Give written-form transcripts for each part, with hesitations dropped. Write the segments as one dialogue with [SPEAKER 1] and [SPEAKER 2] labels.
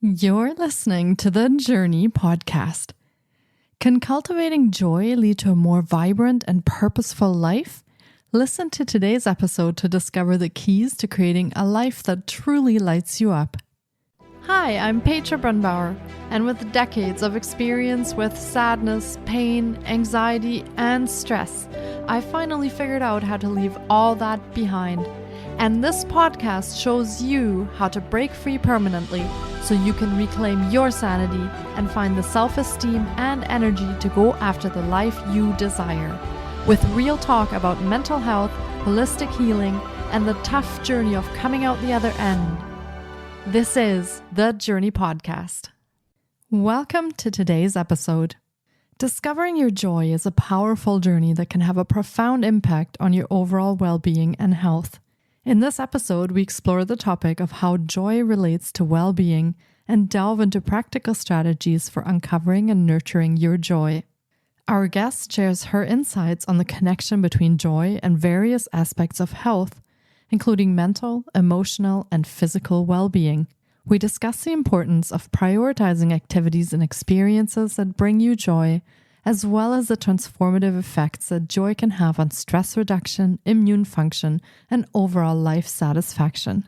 [SPEAKER 1] You're listening to the Journey podcast. Can cultivating joy lead to a more vibrant and purposeful life? Listen to today's episode to discover the keys to creating a life that truly lights you up. Hi, I'm Petra Brunbauer, and with decades of experience with sadness, pain, anxiety, and stress, I finally figured out how to leave all that behind. And this podcast shows you how to break free permanently so you can reclaim your sanity and find the self-esteem and energy to go after the life you desire. With real talk about mental health, holistic healing, and the tough journey of coming out the other end. This is the Journey Podcast. Welcome to today's episode. Discovering your joy is a powerful journey that can have a profound impact on your overall well-being and health. In this episode, we explore the topic of how joy relates to well-being and delve into practical strategies for uncovering and nurturing your joy. Our guest shares her insights on the connection between joy and various aspects of health, including mental, emotional, and physical well-being. We discuss the importance of prioritizing activities and experiences that bring you joy, as well as the transformative effects that joy can have on stress reduction, immune function, and overall life satisfaction.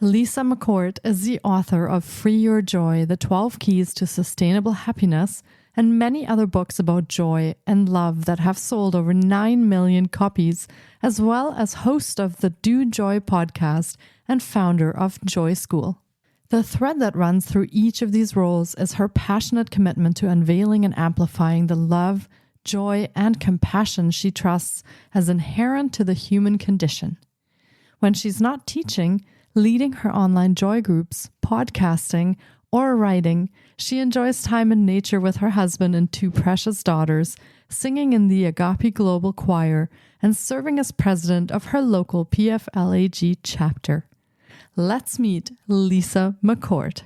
[SPEAKER 1] Lisa McCourt is the author of Free Your Joy, The 12 Keys to Sustainable Happiness, and many other books about joy and love that have sold over 9 million copies, as well as host of the Do Joy podcast and founder of Joy School. The thread that runs through each of these roles is her passionate commitment to unveiling and amplifying the love, joy, and compassion she trusts as inherent to the human condition. When she's not teaching, leading her online joy groups, podcasting, or writing, she enjoys time in nature with her husband and 2 precious daughters, singing in the Agape Global Choir, and serving as president of her local PFLAG chapter. Let's meet Lisa McCourt.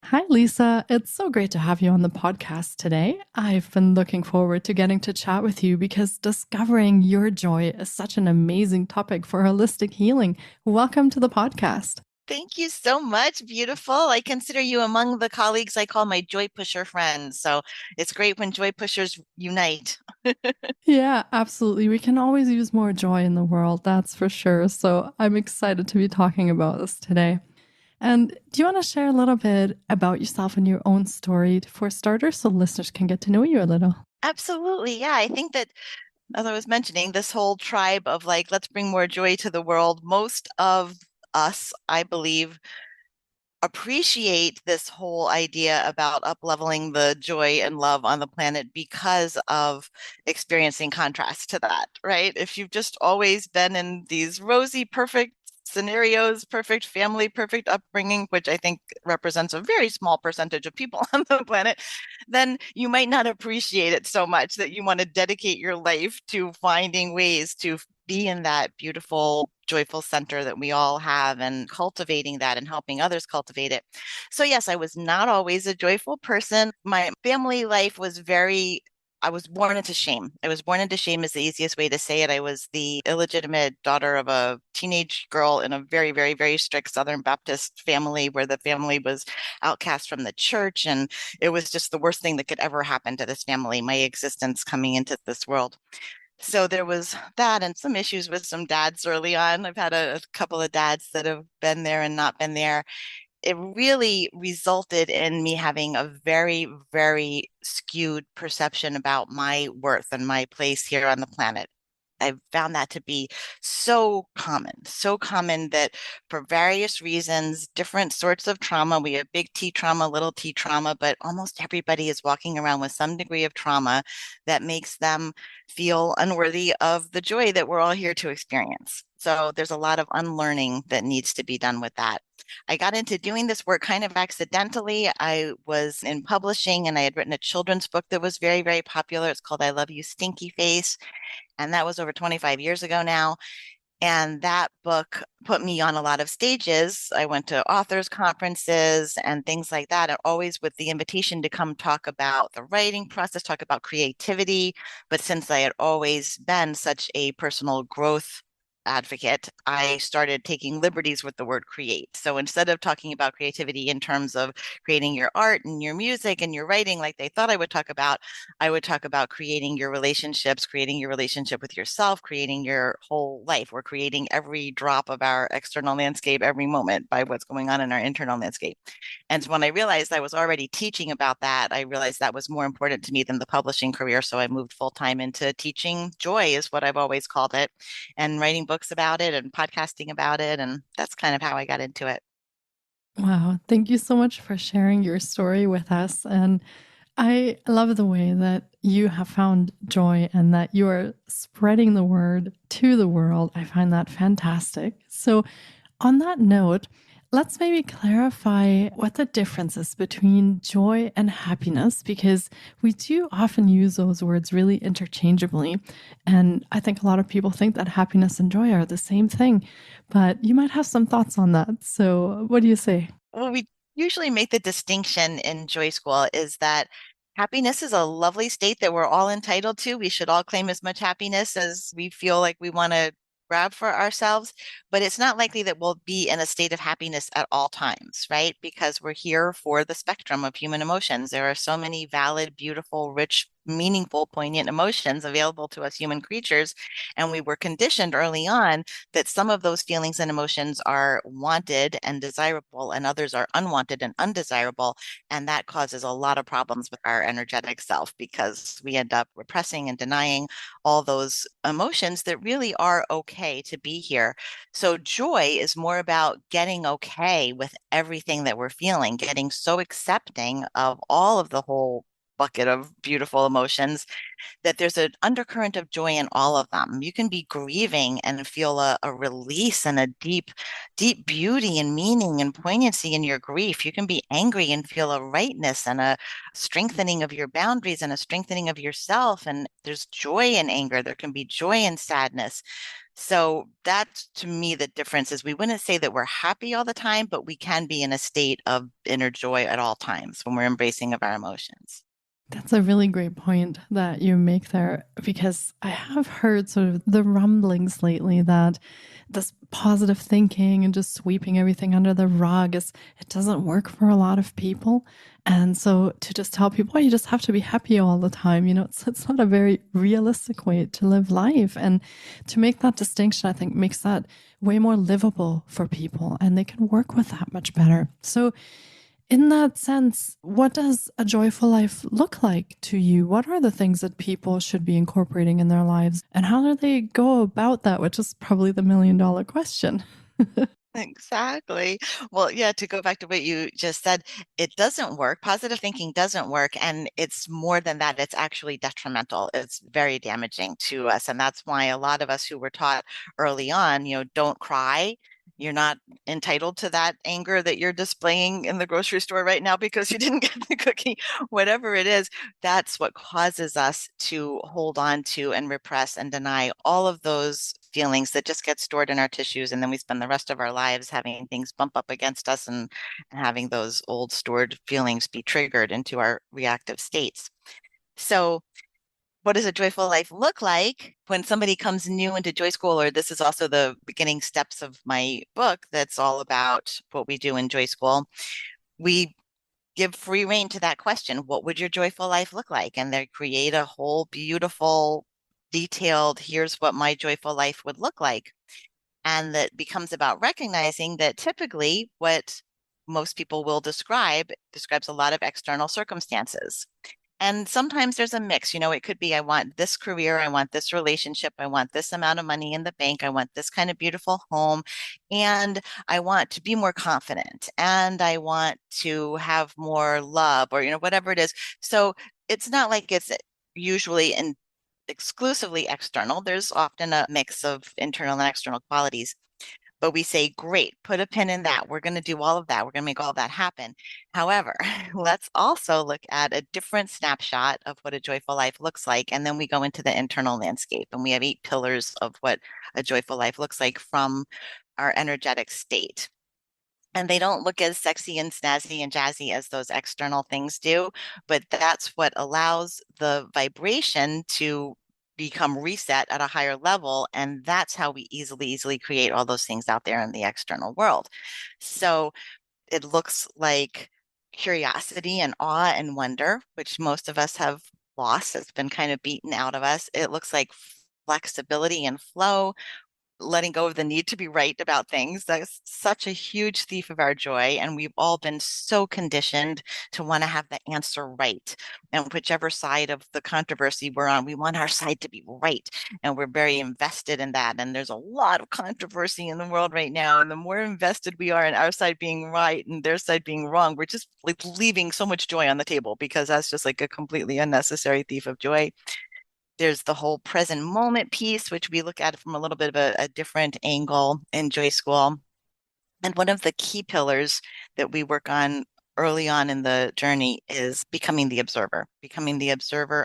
[SPEAKER 1] Hi, Lisa. It's so great to have you on the podcast today. I've been looking forward to getting to chat with you because discovering your joy is such an amazing topic for holistic healing. Welcome to the podcast.
[SPEAKER 2] Thank you so much. Beautiful. I consider you among the colleagues I call my joy pusher friends. So it's great when joy pushers unite.
[SPEAKER 1] Yeah, absolutely. We can always use more joy in the world, that's for sure. So I'm excited to be talking about this today. And do you want to share a little bit about yourself and your own story for starters so listeners can get to know you a little?
[SPEAKER 2] Absolutely. Yeah. I think that, as I was mentioning, this whole tribe of let's bring more joy to the world. Most of us, I believe, appreciate this whole idea about up-leveling the joy and love on the planet because of experiencing contrast to that, right? If you've just always been in these rosy, perfect scenarios, perfect family, perfect upbringing, which I think represents a very small percentage of people on the planet, then you might not appreciate it so much that you want to dedicate your life to finding ways to be in that beautiful, joyful center that we all have and cultivating that and helping others cultivate it. So yes, I was not always a joyful person. My family life was I was born into shame. I was born into shame is the easiest way to say it. I was the illegitimate daughter of a teenage girl in a very, very, very strict Southern Baptist family where the family was outcast from the church. And it was just the worst thing that could ever happen to this family, my existence coming into this world. So there was that and some issues with some dads early on. I've had a couple of dads that have been there and not been there. It really resulted in me having a very, very skewed perception about my worth and my place here on the planet. I found that to be so common that for various reasons, different sorts of trauma, we have big T trauma, little t trauma, but almost everybody is walking around with some degree of trauma that makes them feel unworthy of the joy that we're all here to experience. So there's a lot of unlearning that needs to be done with that. I got into doing this work kind of accidentally. I was in publishing and I had written a children's book that was very, very popular. It's called I Love You, Stinky Face. And that was over 25 years ago now. And that book put me on a lot of stages. I went to authors' conferences and things like that, and always with the invitation to come talk about the writing process, talk about creativity. But since I had always been such a personal growth advocate, I started taking liberties with the word create. So instead of talking about creativity in terms of creating your art and your music and your writing like they thought I would talk about creating your relationships, creating your relationship with yourself, creating your whole life. We're creating every drop of our external landscape every moment by what's going on in our internal landscape. And when I realized I was already teaching about that, I realized that was more important to me than the publishing career. So I moved full time into teaching joy, is what I've always called it, and writing books about it and podcasting about it. And that's kind of how I got into it.
[SPEAKER 1] Wow. Thank you so much for sharing your story with us. And I love the way that you have found joy and that you are spreading the word to the world. I find that fantastic. So, on that note, let's maybe clarify what the difference is between joy and happiness, because we do often use those words really interchangeably. And I think a lot of people think that happiness and joy are the same thing, but you might have some thoughts on that. So, what do you say?
[SPEAKER 2] Well, we usually make the distinction in Joy School is that happiness is a lovely state that we're all entitled to. We should all claim as much happiness as we feel like we want to grab for ourselves, but it's not likely that we'll be in a state of happiness at all times, right? Because we're here for the spectrum of human emotions. There are so many valid, beautiful, rich, meaningful, poignant emotions available to us human creatures. And we were conditioned early on that some of those feelings and emotions are wanted and desirable, and others are unwanted and undesirable. And that causes a lot of problems with our energetic self because we end up repressing and denying all those emotions that really are okay to be here. So, joy is more about getting okay with everything that we're feeling, getting so accepting of all of the whole bucket of beautiful emotions that there's an undercurrent of joy in all of them. You can be grieving and feel a release and a deep, deep beauty and meaning and poignancy in your grief. You can be angry and feel a rightness and a strengthening of your boundaries and a strengthening of yourself. And there's joy in anger. There can be joy in sadness. So that's to me the difference is we wouldn't say that we're happy all the time, but we can be in a state of inner joy at all times when we're embracing of our emotions.
[SPEAKER 1] That's a really great point that you make there, because I have heard sort of the rumblings lately that this positive thinking and just sweeping everything under the rug is it doesn't work for a lot of people. And so to just tell people, oh, you just have to be happy all the time, it's not a very realistic way to live life. And to make that distinction, I think makes that way more livable for people and they can work with that much better. So in that sense, what does a joyful life look like to you? What are the things that people should be incorporating in their lives? And how do they go about that, which is probably the $1 million question?
[SPEAKER 2] Exactly. Well, yeah, to go back to what you just said, it doesn't work. Positive thinking doesn't work. And it's more than that, it's actually detrimental. It's very damaging to us. And that's why a lot of us who were taught early on, don't cry. You're not entitled to that anger that you're displaying in the grocery store right now because you didn't get the cookie, whatever it is. That's what causes us to hold on to and repress and deny all of those feelings that just get stored in our tissues. And then we spend the rest of our lives having things bump up against us and having those old stored feelings be triggered into our reactive states. So, what does a joyful life look like when somebody comes new into Joy School? Or this is also the beginning steps of my book that's all about what we do in Joy School. We give free rein to that question. What would your joyful life look like? And they create a whole beautiful, detailed, here's what my joyful life would look like. And that becomes about recognizing that typically what most people will describes a lot of external circumstances. And sometimes there's a mix. It could be I want this career, I want this relationship, I want this amount of money in the bank, I want this kind of beautiful home, and I want to be more confident, and I want to have more love, or whatever it is. So it's not like it's usually and exclusively external. There's often a mix of internal and external qualities. But we say, great, put a pin in that. We're going to do all of that. We're going to make all of that happen. However, let's also look at a different snapshot of what a joyful life looks like. And then we go into the internal landscape, and we have 8 pillars of what a joyful life looks like from our energetic state. And they don't look as sexy and snazzy and jazzy as those external things do, but that's what allows the vibration to become reset at a higher level. And that's how we easily create all those things out there in the external world. So it looks like curiosity and awe and wonder, which most of us have lost. It's been kind of beaten out of us. It looks like flexibility and flow, letting go of the need to be right about things. That's such a huge thief of our joy. And we've all been so conditioned to want to have the answer right. And whichever side of the controversy we're on, we want our side to be right. And we're very invested in that. And there's a lot of controversy in the world right now. And the more invested we are in our side being right and their side being wrong, we're just like leaving so much joy on the table, because that's just like a completely unnecessary thief of joy. There's the whole present moment piece, which we look at from a little bit of a different angle in Joy School. And one of the key pillars that we work on early on in the journey is becoming the observer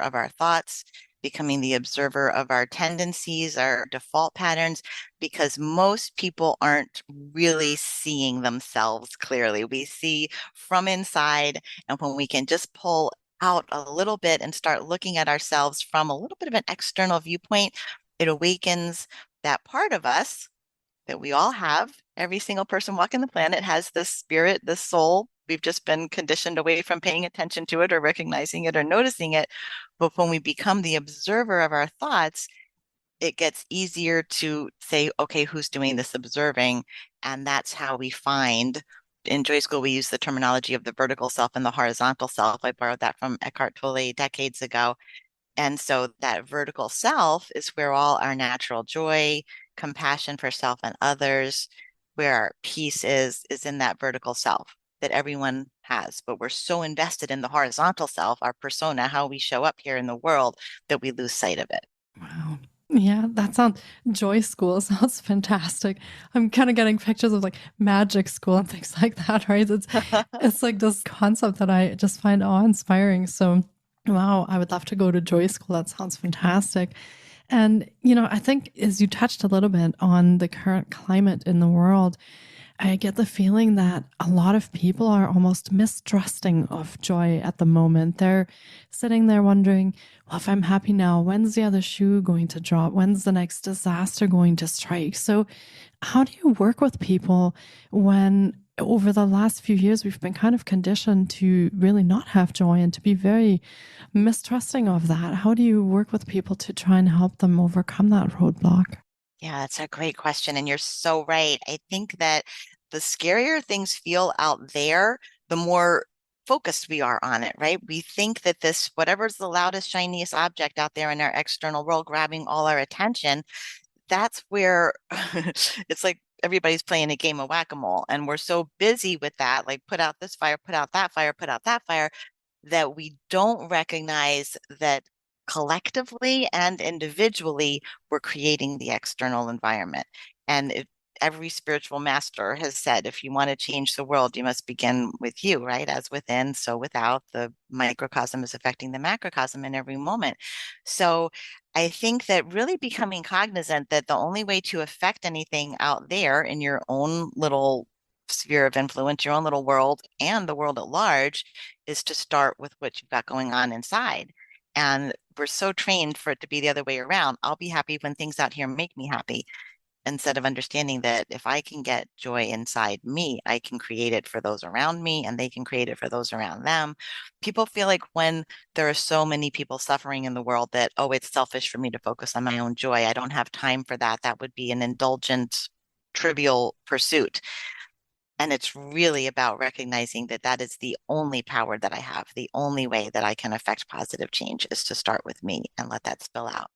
[SPEAKER 2] of our thoughts, becoming the observer of our tendencies, our default patterns, because most people aren't really seeing themselves clearly. We see from inside, and when we can just pull out a little bit and start looking at ourselves from a little bit of an external viewpoint, it awakens that part of us that we all have. Every single person walking the planet has this spirit, this soul. We've just been conditioned away from paying attention to it or recognizing it or noticing it. But when we become the observer of our thoughts, it gets easier to say, okay, who's doing this observing? And that's how we find. In Joy School, we use the terminology of the vertical self and the horizontal self. I borrowed that from Eckhart Tolle decades ago. And so that vertical self is where all our natural joy, compassion for self and others, where our peace is in that vertical self that everyone has. But we're so invested in the horizontal self, our persona, how we show up here in the world, that we lose sight of it.
[SPEAKER 1] Wow. Yeah, that sounds Joy School sounds fantastic. I'm kind of getting pictures of like magic school and things like that, right? It's like this concept that I just find awe-inspiring. So, wow, I would love to go to Joy School. That sounds fantastic. And, I think as you touched a little bit on the current climate in the world, I get the feeling that a lot of people are almost mistrusting of joy at the moment. They're sitting there wondering, well, if I'm happy now, when's the other shoe going to drop? When's the next disaster going to strike? So, how do you work with people when over the last few years we've been kind of conditioned to really not have joy and to be very mistrusting of that? How do you work with people to try and help them overcome that roadblock?
[SPEAKER 2] Yeah, that's a great question. And you're so right. I think that the scarier things feel out there, the more focused we are on it, right? We think that this, whatever's the loudest, shiniest object out there in our external world, grabbing all our attention, that's where it's like everybody's playing a game of whack-a-mole. And we're so busy with that, like put out this fire, put out that fire, put out that fire, that we don't recognize that collectively and individually we're creating the external environment. And every spiritual master has said, if you want to change the world, you must begin with you, right? As within, so without. The microcosm is affecting the macrocosm in every moment. So I think that really becoming cognizant that the only way to affect anything out there in your own little sphere of influence, your own little world, and the world at large, is to start with what you've got going on inside. And we're so trained for it to be the other way around. I'll be happy when things out here make me happy, instead of understanding that if I can get joy inside me, I can create it for those around me and they can create it for those around them. People feel like when there are so many people suffering in the world that, oh, it's selfish for me to focus on my own joy. I don't have time for that. That would be an indulgent, trivial pursuit. And it's really about recognizing that that is the only power that I have. The only way that I can affect positive change is to start with me and let that spill out.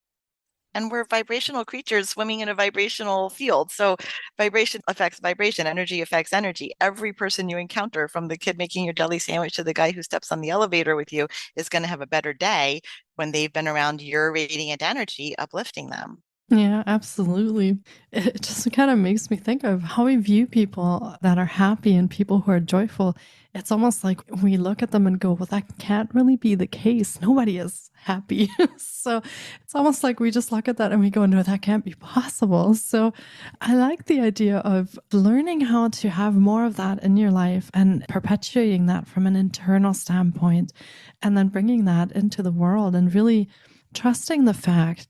[SPEAKER 2] And we're vibrational creatures swimming in a vibrational field. So vibration affects vibration, energy affects energy. Every person you encounter, from the kid making your deli sandwich to the guy who steps on the elevator with you, is going to have a better day when they've been around your radiant energy uplifting them.
[SPEAKER 1] Yeah, absolutely. It just kind of makes me think of how we view people that are happy and people who are joyful. It's almost like we look at them and go, well, that can't really be the case. Nobody is happy. So it's almost like we just look at that and we go, no, that can't be possible. So I like the idea of learning how to have more of that in your life and perpetuating that from an internal standpoint, and then bringing that into the world and really trusting the fact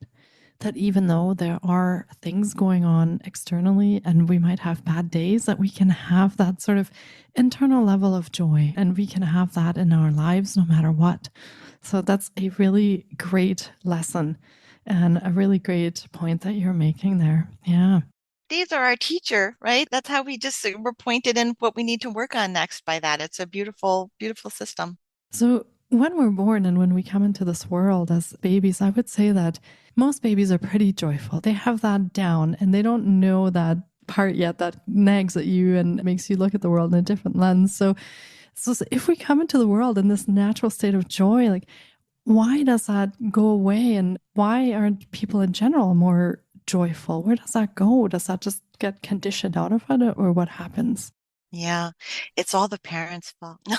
[SPEAKER 1] that even though there are things going on externally and we might have bad days, that we can have that sort of internal level of joy and we can have that in our lives no matter what. So that's a really great lesson and a really great point that you're making there. Yeah.
[SPEAKER 2] These are our teacher, right? That's how we're pointed in what we need to work on next by that. It's a beautiful, beautiful system.
[SPEAKER 1] So when we're born and when we come into this world as babies, I would say that most babies are pretty joyful. They have that down and they don't know that part yet that nags at you and makes you look at the world in a different lens. So if we come into the world in this natural state of joy, like why does that go away? And why aren't people in general more joyful? Where does that go? Does that just get conditioned out of it or what happens?
[SPEAKER 2] Yeah, it's all the parents' fault. No,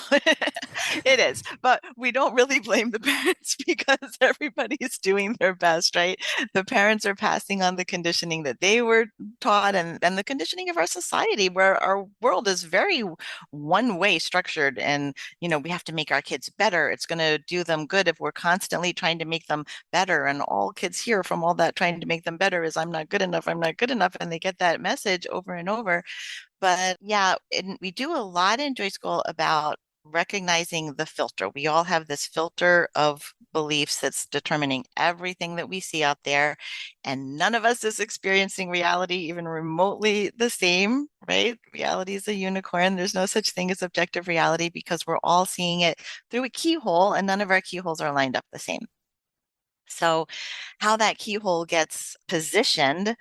[SPEAKER 2] it is, but we don't really blame the parents because everybody's doing their best, right? The parents are passing on the conditioning that they were taught and the conditioning of our society, where our world is very one-way structured. And, we have to make our kids better. It's going to do them good if we're constantly trying to make them better. And all kids hear from all that trying to make them better is, I'm not good enough, I'm not good enough. And they get that message over and over. But yeah, and we do a lot in Joy School about recognizing the filter. We all have this filter of beliefs that's determining everything that we see out there. And none of us is experiencing reality even remotely the same, right? Reality is a unicorn. There's no such thing as objective reality because we're all seeing it through a keyhole, and none of our keyholes are lined up the same. So, how that keyhole gets positioned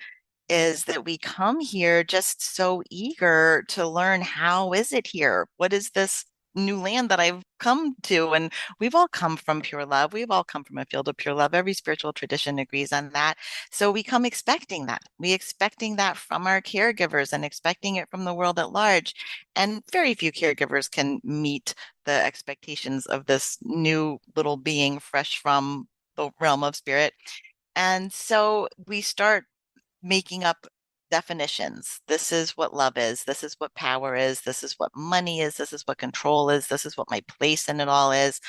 [SPEAKER 2] is that we come here just so eager to learn, how is it here? What is this new land that I've come to? And we've all come from pure love. We've all come from a field of pure love. Every spiritual tradition agrees on that. So we come expecting that. We expecting that from our caregivers and expecting it from the world at large. And very few caregivers can meet the expectations of this new little being fresh from the realm of spirit. And so we start making up definitions. This is what love is. This is what power is. This is what money is. This is what control is. This is what my place in it all is.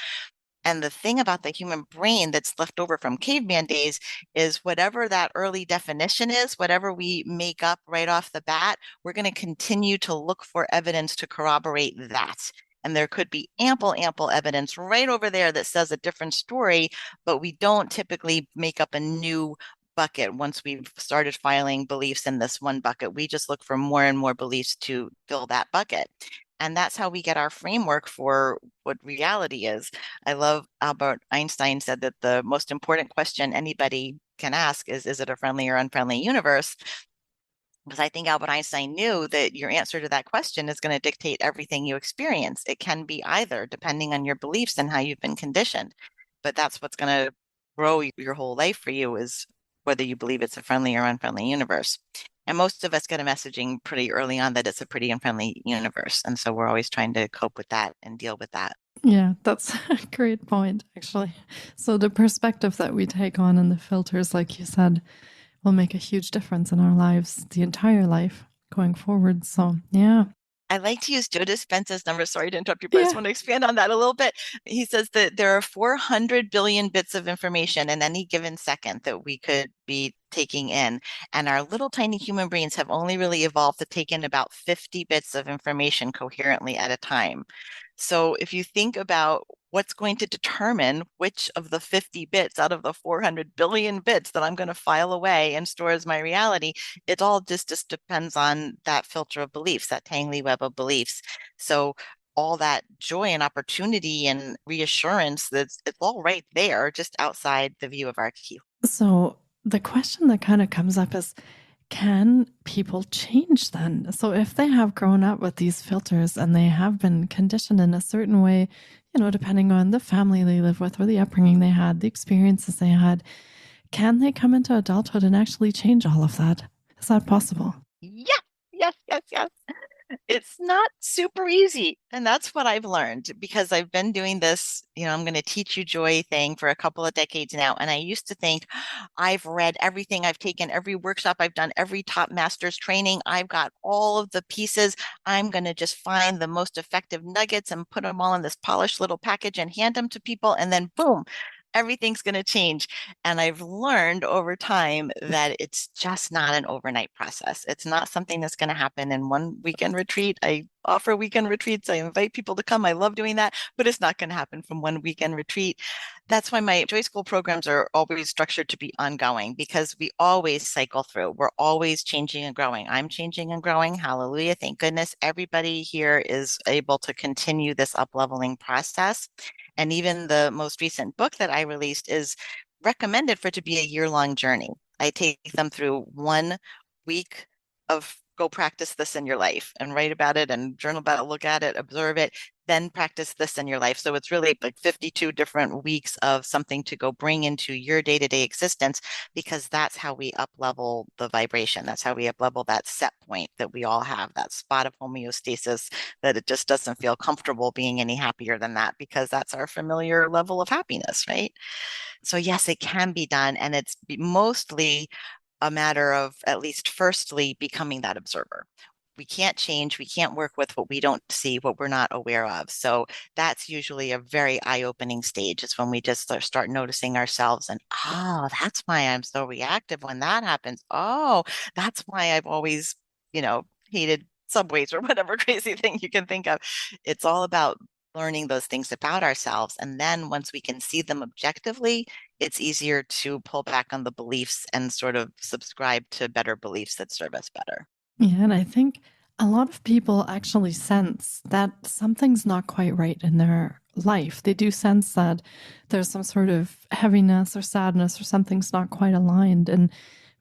[SPEAKER 2] And the thing about the human brain that's left over from caveman days is whatever that early definition is, whatever we make up right off the bat, we're going to continue to look for evidence to corroborate that. And there could be ample, ample evidence right over there that says a different story, but we don't typically make up a new bucket once we've started filing beliefs in this one bucket. We just look for more and more beliefs to fill that bucket. And that's how we get our framework for what reality is. I love Albert Einstein said that the most important question anybody can ask is it a friendly or unfriendly universe? Because I think Albert Einstein knew that your answer to that question is going to dictate everything you experience. It can be either, depending on your beliefs and how you've been conditioned. But that's what's going to grow your whole life for you, is whether you believe it's a friendly or unfriendly universe. And most of us get a messaging pretty early on that it's a pretty unfriendly universe. And so we're always trying to cope with that and deal with that.
[SPEAKER 1] Yeah, that's a great point, actually. So the perspective that we take on and the filters, like you said, will make a huge difference in our lives, the entire life going forward. So, yeah.
[SPEAKER 2] I like to use Joe Dispenza's number. Sorry to interrupt you, but I just
[SPEAKER 1] Yeah.
[SPEAKER 2] want to expand on that a little bit. He says that there are 400 billion bits of information in any given second that we could be taking in. And our little tiny human brains have only really evolved to take in about 50 bits of information coherently at a time. So if you think about what's going to determine which of the 50 bits out of the 400 billion bits that I'm going to file away and store as my reality, it all just depends on that filter of beliefs, that tangly web of beliefs. So all that joy and opportunity and reassurance, it's all right there, just outside the view of our key.
[SPEAKER 1] So the question that kind of comes up is, can people change then? So if they have grown up with these filters and they have been conditioned in a certain way, depending on the family they live with or the upbringing they had, the experiences they had, can they come into adulthood and actually change all of that? Is that possible?
[SPEAKER 2] Yeah, yes, yes, yes. It's not super easy. And that's what I've learned because I've been doing this, I'm going to teach you joy thing for a couple of decades now. And I used to think I've read everything, I've taken every workshop, I've done every top master's training, I've got all of the pieces. I'm going to just find the most effective nuggets and put them all in this polished little package and hand them to people. And then boom, everything's going to change. And I've learned over time that it's just not an overnight process. It's not something that's going to happen in one weekend retreat. I offer weekend retreats. I invite people to come. I love doing that, but it's not going to happen from one weekend retreat. That's why my Joy School programs are always structured to be ongoing because we always cycle through. We're always changing and growing. I'm changing and growing. Hallelujah. Thank goodness. Everybody here is able to continue this up-leveling process. And even the most recent book that I released is recommended for it to be a year-long journey. I take them through 1 week of go practice this in your life and write about it and journal about it, look at it, observe it, then practice this in your life. So it's really like 52 different weeks of something to go bring into your day-to-day existence because that's how we up-level the vibration. That's how we up-level that set point that we all have, that spot of homeostasis that it just doesn't feel comfortable being any happier than that because that's our familiar level of happiness, right? So yes, it can be done. And it's mostly a matter of at least firstly becoming that observer. We can't change, we can't work with what we don't see, what we're not aware of. So that's usually a very eye-opening stage. It's when we just start noticing ourselves and, oh, that's why I'm so reactive when that happens. Oh, that's why I've always, hated subways or whatever crazy thing you can think of. It's all about learning those things about ourselves. And then once we can see them objectively, it's easier to pull back on the beliefs and sort of subscribe to better beliefs that serve us better.
[SPEAKER 1] Yeah, and I think a lot of people actually sense that something's not quite right in their life. They do sense that there's some sort of heaviness or sadness or something's not quite aligned. And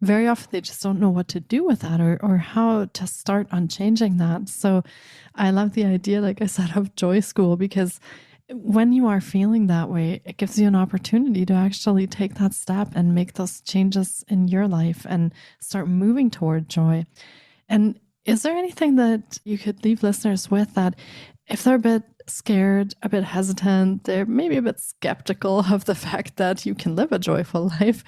[SPEAKER 1] very often they just don't know what to do with that or how to start on changing that. So I love the idea, like I said, of Joy School, because when you are feeling that way, it gives you an opportunity to actually take that step and make those changes in your life and start moving toward joy. And is there anything that you could leave listeners with that if they're a bit scared, a bit hesitant, they're maybe a bit skeptical of the fact that you can live a joyful life,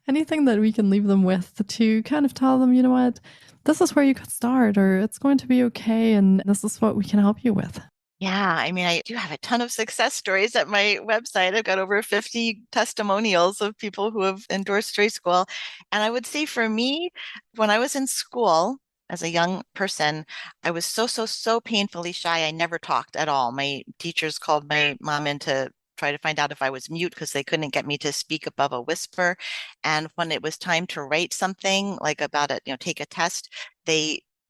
[SPEAKER 1] anything that we can leave them with to kind of tell them, you know what, this is where you could start, or it's going to be okay, and this is what we can help you with?
[SPEAKER 2] Yeah, I mean, I do have a ton of success stories at my website. I've got over 50 testimonials of people who have endorsed Joy School. And I would say for me, when I was in school as a young person, I was so painfully shy. I never talked at all. My teachers called my mom in to try to find out if I was mute because they couldn't get me to speak above a whisper. And when it was time to write something like about it, take a test,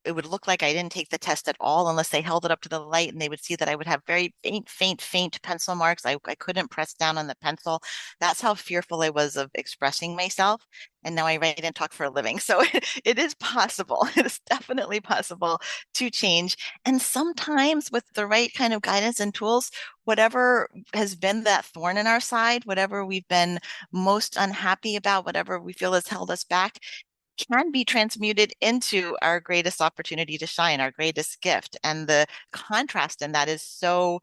[SPEAKER 2] it would look like I didn't take the test at all unless they held it up to the light and they would see that I would have very faint pencil marks. I couldn't press down on the pencil. That's how fearful I was of expressing myself. And now I write and talk for a living. So it is possible. It is definitely possible to change. And sometimes with the right kind of guidance and tools, whatever has been that thorn in our side, whatever we've been most unhappy about, whatever we feel has held us back, can be transmuted into our greatest opportunity to shine, our greatest gift. And the contrast in that is so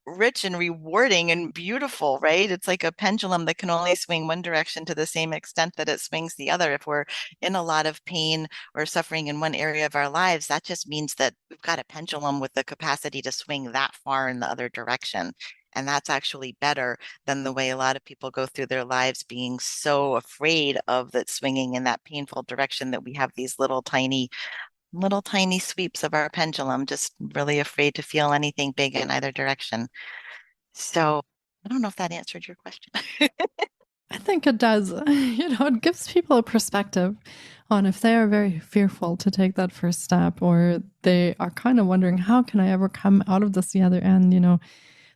[SPEAKER 2] rich and rewarding and beautiful, right? It's like a pendulum that can only swing one direction to the same extent that it swings the other. If we're in a lot of pain or suffering in one area of our lives, that just means that we've got a pendulum with the capacity to swing that far in the other direction. And that's actually better than the way a lot of people go through their lives being so afraid of that swinging in that painful direction that we have these little tiny sweeps of our pendulum, just really afraid to feel anything big in either direction. So I don't know if that answered your question.
[SPEAKER 1] I think it does. It gives people a perspective on if they are very fearful to take that first step, or they are kind of wondering, how can I ever come out of this the other end?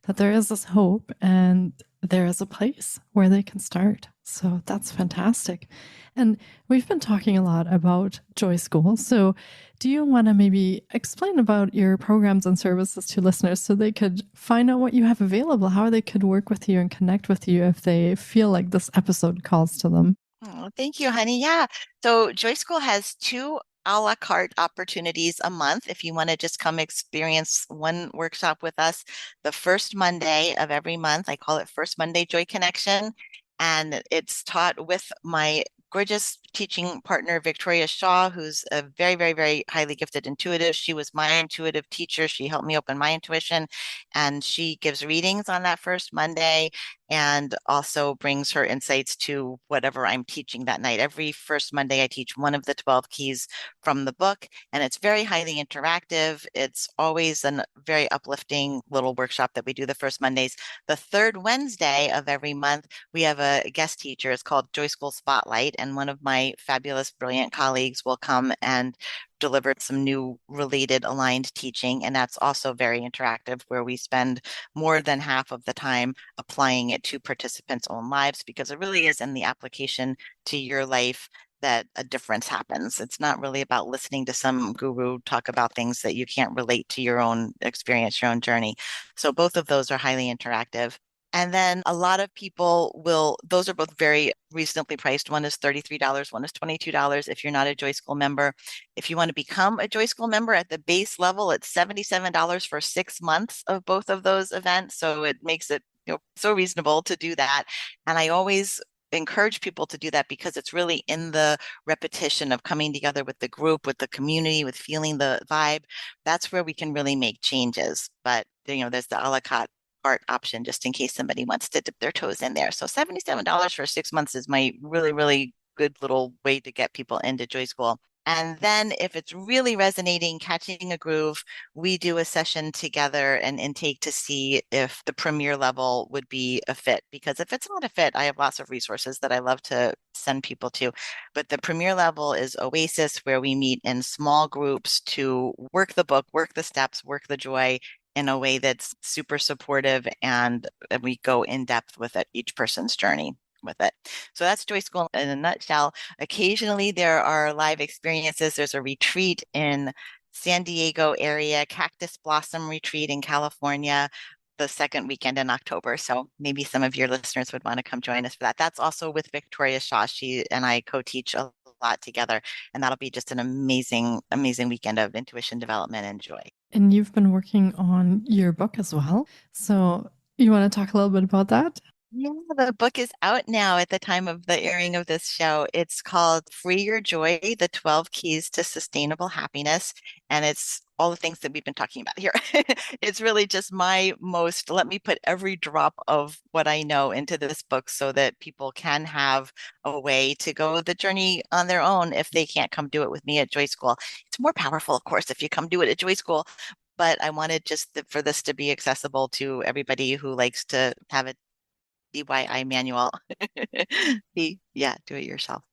[SPEAKER 1] That there is this hope and there is a place where they can start. So that's fantastic. And we've been talking a lot about Joy School. So do you want to maybe explain about your programs and services to listeners so they could find out what you have available, how they could work with you and connect with you if they feel like this episode calls to them?
[SPEAKER 2] Oh, thank you, honey. Yeah. So Joy School has two a la carte opportunities a month. If you want to just come experience one workshop with us, the first Monday of every month, I call it First Monday Joy Connection. And it's taught with my gorgeous teaching partner, Victoria Shaw, who's a very, very, very highly gifted intuitive. She was my intuitive teacher. She helped me open my intuition. And she gives readings on that first Monday and also brings her insights to whatever I'm teaching that night. Every first Monday, I teach one of the 12 keys from the book, and it's very highly interactive. It's always a very uplifting little workshop that we do the first Mondays. The third Wednesday of every month, we have a guest teacher. It's called Joy School Spotlight, and one of my fabulous, brilliant colleagues will come and deliver some new related aligned teaching. And that's also very interactive, where we spend more than half of the time applying it to participants' own lives, because it really is in the application to your life that a difference happens. It's not really about listening to some guru talk about things that you can't relate to your own experience, your own journey. So both of those are highly interactive. And then a lot of people will, those are both very reasonably priced. One is $33, one is $22 if you're not a Joy School member. If you want to become a Joy School member at the base level, it's $77 for 6 months of both of those events. So it makes it, so reasonable to do that. And I always encourage people to do that, because it's really in the repetition of coming together with the group, with the community, with feeling the vibe. That's where we can really make changes. But there's the a la carte option, just in case somebody wants to dip their toes in there. So $77 for 6 months is my really, really good little way to get people into Joy School. And then if it's really resonating, catching a groove, we do a session together, an intake, to see if the premier level would be a fit. Because if it's not a fit, I have lots of resources that I love to send people to. But the premier level is Oasis, where we meet in small groups to work the book, work the steps, work the joy in a way that's super supportive, and we go in depth with it, each person's journey with it. So that's Joy School in a nutshell. Occasionally there are live experiences. There's a retreat in San Diego area, Cactus Blossom Retreat in California, the second weekend in October. So maybe some of your listeners would want to come join us for that. That's also with Victoria Shaw. She and I co-teach a lot together, and that'll be just an amazing, amazing weekend of intuition development and joy.
[SPEAKER 1] And you've been working on your book as well. So you want to talk a little bit about that?
[SPEAKER 2] Yeah, the book is out now at the time of the airing of this show. It's called Free Your Joy, The 12 Keys to Sustainable Happiness. And it's all the things that we've been talking about here. It's really just let me put every drop of what I know into this book, so that people can have a way to go the journey on their own if they can't come do it with me at Joy School. It's more powerful, of course, if you come do it at Joy School. But I wanted just for this to be accessible to everybody who likes to have a DIY manual. Do it yourself.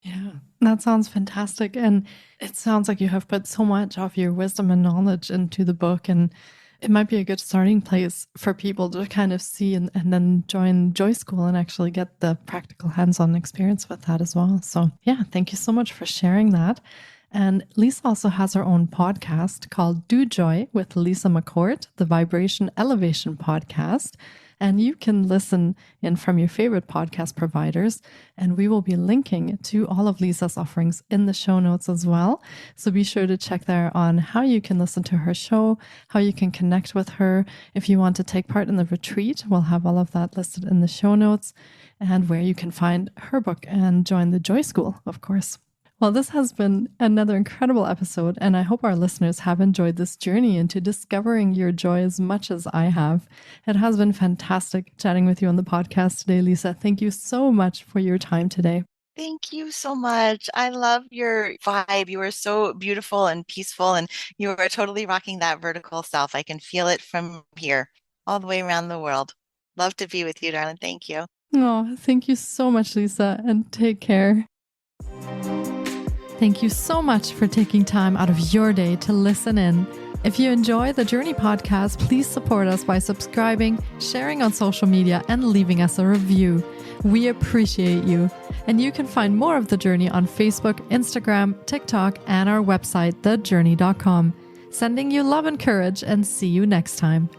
[SPEAKER 1] Yeah, that sounds fantastic. And it sounds like you have put so much of your wisdom and knowledge into the book. And it might be a good starting place for people to kind of see and then join Joy School and actually get the practical hands-on experience with that as well. So yeah, thank you so much for sharing that. And Lisa also has her own podcast called Do Joy with Lisa McCourt, the Vibration Elevation Podcast. And you can listen in from your favorite podcast providers. And we will be linking to all of Lisa's offerings in the show notes as well. So be sure to check there on how you can listen to her show, how you can connect with her. If you want to take part in the retreat, we'll have all of that listed in the show notes, and where you can find her book and join the Joy School, of course. Well, this has been another incredible episode, and I hope our listeners have enjoyed this journey into discovering your joy as much as I have. It has been fantastic chatting with you on the podcast today, Lisa. Thank you so much for your time today.
[SPEAKER 2] Thank you so much. I love your vibe. You are so beautiful and peaceful, and you are totally rocking that vertical self. I can feel it from here all the way around the world. Love to be with you, darling. Thank you.
[SPEAKER 1] Oh, thank you so much, Lisa, and take care. Thank you so much for taking time out of your day to listen in. If you enjoy the Journey podcast, please support us by subscribing, sharing on social media, and leaving us a review. We appreciate you. And you can find more of The Journey on Facebook, Instagram, TikTok, and our website, thejourney.com. Sending you love and courage, and see you next time.